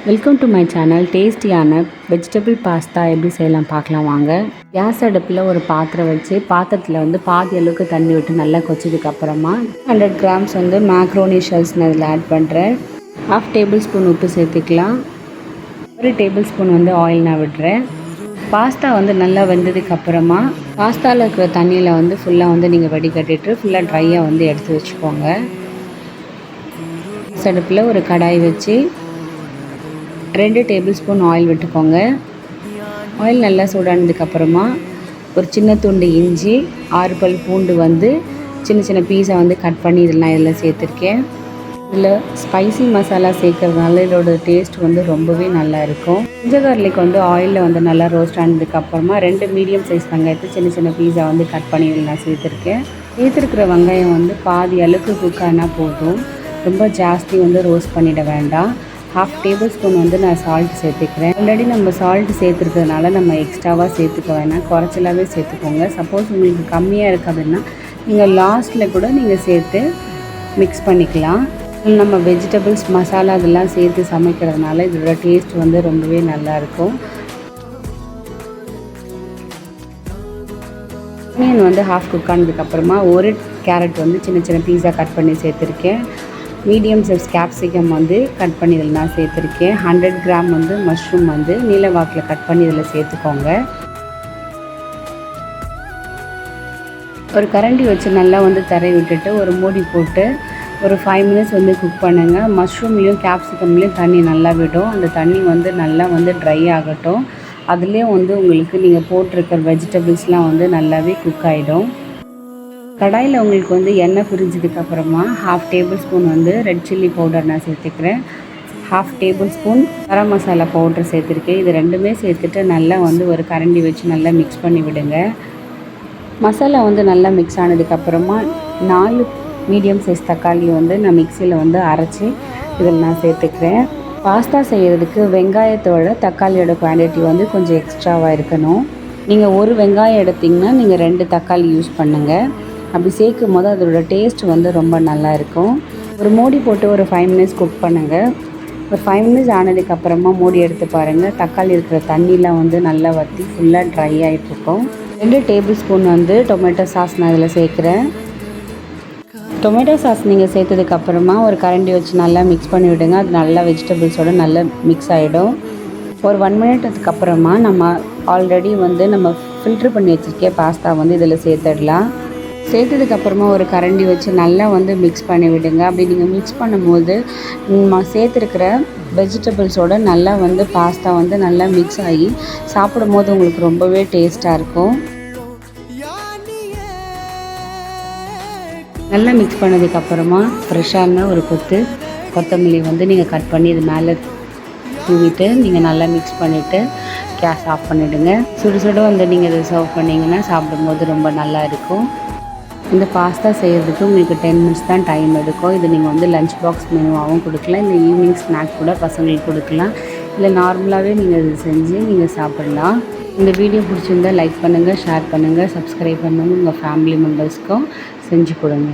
Welcome to my channel. டேஸ்டியான vegetable pasta எப்படி செய்யலாம் பார்க்கலாம் வாங்க. கேஸ் அடுப்பில் ஒரு பாத்திரம் வச்சு பாத்திரத்தில் பாதி அளவுக்கு தண்ணி விட்டு நல்லா கொச்சதுக்கப்புறமா 100 கிராம்ஸ் மேக்ரோனி ஷெல்ஸ் நான் இதில் ஆட் பண்ணுறேன். 1/2 டேபிள் ஸ்பூன் உப்பு சேர்த்துக்கலாம். 1 டேபிள் ஸ்பூன் ஆயில் நான் விடுறேன். பாஸ்தா நல்லா வெந்ததுக்கப்புறமா பாஸ்தாவில் இருக்கிற தண்ணியில் ஃபுல்லாக நீங்கள் வடிகட்டிட்டு ஃபுல்லாக ட்ரையாக எடுத்து வச்சுக்கோங்க. கேஸ் அடுப்பில் ஒரு கடாய் வச்சு 2 டேபிள் ஸ்பூன் ஆயில் விட்டுக்கோங்க. ஆயில் நல்லா சூடானதுக்கப்புறமா ஒரு சின்ன துண்டு இஞ்சி, 6 பல் பூண்டு சின்ன சின்ன பீஸாக கட் பண்ணி இதில் சேர்த்துருக்கேன். இதில் ஸ்பைசி மசாலா சேர்க்கறதுனால இதோட டேஸ்ட் ரொம்பவே நல்லா இருக்கும். ginger garlic ஆயிலில் நல்லா ரோஸ்ட் ஆனதுக்கப்புறமா 2 மீடியம் சைஸ் வெங்காயத்தை சின்ன சின்ன பீஸா கட் பண்ணி இதில் நான் சேர்த்துருக்கேன். சேர்த்துருக்கிற வெங்காயம் பாதி அளவுக்கு குக் ஆனால் போதும். ரொம்ப ஜாஸ்தி ரோஸ்ட் பண்ணிட வேண்டாம். 1/2 டேபிள் ஸ்பூன் நான் சால்ட் சேர்த்துக்கிறேன். ஆல்ரெடி நம்ம சால்ட் சேர்த்துருக்கிறதுனால நம்ம எக்ஸ்ட்ராவாக சேர்த்துக்க வேணாம், குறைச்சலாகவே சேர்த்துக்கோங்க. சப்போஸ் உங்களுக்கு கம்மியாக இருக்குதுன்னா நீங்கள் லாஸ்ட்டில் கூட நீங்கள் சேர்த்து மிக்ஸ் பண்ணிக்கலாம். நம்ம வெஜிடபிள்ஸ் மசாலா இதெல்லாம் சேர்த்து சமைக்கிறதுனால இதோட டேஸ்ட் ரொம்பவே நல்லாயிருக்கும். ஆனியன் ஹாஃப் குக் ஆனதுக்கப்புறமா ஒரு கேரட் சின்ன சின்ன பீஸா கட் பண்ணி சேர்த்துருக்கேன். மீடியம் சைஸ் கேப்சிகம் கட் பண்ணி இதில் நான் சேர்த்துருக்கேன். 100 கிராம் மஷ்ரூம் நீல வாக்கில் கட் பண்ணி இதில் சேர்த்துக்கோங்க. ஒரு கரண்டி வச்சு நல்லா தரை விட்டுட்டு ஒரு மூடி போட்டு ஒரு 5 மினிட்ஸ் குக் பண்ணுங்கள். மஷ்ரூம்லேயும் கேப்சிகம்லேயும் தண்ணி நல்லா விடும். அந்த தண்ணி நல்லா ட்ரை ஆகட்டும். அதுலேயே உங்களுக்கு நீங்கள் போட்டிருக்கிற வெஜிடபிள்ஸ்லாம் நல்லாவே குக் ஆகிடும். கடாயில் உங்களுக்கு எண்ணெய் பிரிஞ்சதுக்கப்புறமா 1/2 table spoon red chilli powder நான் சேர்த்துக்கிறேன். 1/2 table spoon garam masala powder சேர்த்துருக்கேன். இது ரெண்டுமே சேர்த்துட்டு நல்லா ஒரு கரண்டி வச்சு நல்லா மிக்ஸ் பண்ணி விடுங்க. மசாலா நல்லா மிக்ஸ் ஆனதுக்கப்புறமா 4 மீடியம் சைஸ் தக்காளி நான் மிக்சியில் அரைச்சி இதில் நான் சேர்த்துக்கிறேன். பாஸ்தா செய்கிறதுக்கு வெங்காயத்தோட தக்காளியோட குவான்டிட்டி கொஞ்சம் எக்ஸ்ட்ராவாக இருக்கணும். நீங்கள் ஒரு வெங்காயம் எடுத்திங்கன்னா நீங்கள் 2 தக்காளி யூஸ் பண்ணுங்கள். அப்படி சேர்க்கும் போது அதோட டேஸ்ட் ரொம்ப நல்லா இருக்கும். ஒரு மூடி போட்டு ஒரு 5 மினிட்ஸ் குக் பண்ணுங்கள். ஒரு 5 மினிட்ஸ் ஆனதுக்கப்புறமா மூடி எடுத்து பாருங்கள். தக்காளி இருக்கிற தண்ணிலாம் நல்லா வற்றி ஃபுல்லாக ட்ரை ஆகிட்ருக்கும். 2 டேபிள் ஸ்பூன் டொமேட்டோ சாஸ் நான் இதில் சேர்க்குறேன். டொமேட்டோ சாஸ் நீங்கள் சேர்த்ததுக்கப்புறமா ஒரு கரண்டி வச்சு நல்லா மிக்ஸ் பண்ணி விடுங்க. அது நல்லா வெஜிடபிள்ஸோடு நல்லா மிக்ஸ் ஆகிடும். ஒரு 1 மினிட்டுக்கு அப்புறமா நம்ம ஆல்ரெடி நம்ம ஃபில்ட்ரு பண்ணி வச்சுருக்கே பாஸ்தா இதில் சேர்த்துடலாம். சேர்த்ததுக்கப்புறமா ஒரு கரண்டி வச்சு நல்லா மிக்ஸ் பண்ணி விடுங்க. அப்படி நீங்கள் மிக்ஸ் பண்ணும்போது சேர்த்துருக்கிற வெஜிடபிள்ஸோடு நல்லா பாஸ்தா நல்லா மிக்ஸ் ஆகி சாப்பிடும் போது உங்களுக்கு ரொம்பவே டேஸ்ட்டாக இருக்கும். நல்லா மிக்ஸ் பண்ணதுக்கப்புறமா ஃப்ரெஷ்ஷான ஒரு கொத்தமல்லி நீங்கள் கட் பண்ணி இது மேலே தூவிட்டு நீங்கள் நல்லா மிக்ஸ் பண்ணிவிட்டு கேஸ் ஆஃப் பண்ணிவிடுங்க. சுடு சுட நீங்கள் இதை சர்வ் பண்ணிங்கன்னா சாப்பிடும்போது ரொம்ப நல்லா இருக்கும். இந்த பாஸ்தா செய்கிறதுக்கு உங்களுக்கு 10 மினிட்ஸ் தான் டைம் எடுக்கும். இது நீங்கள் லஞ்ச் பாக்ஸ் மெனுவாகவும் கொடுக்கலாம், இல்லை ஈவினிங் ஸ்நாக் கூட பசங்களுக்கு கொடுக்கலாம், இல்லை நார்மலாகவே நீங்கள் இது செஞ்சு நீங்கள் சாப்பிட்லாம். இந்த வீடியோ பிடிச்சிருந்தால் லைக் பண்ணுங்கள், ஷேர் பண்ணுங்கள், சப்ஸ்கிரைப் பண்ணுங்கள். உங்கள் ஃபேமிலி மெம்பர்ஸ்க்கும் செஞ்சு கொடுங்க.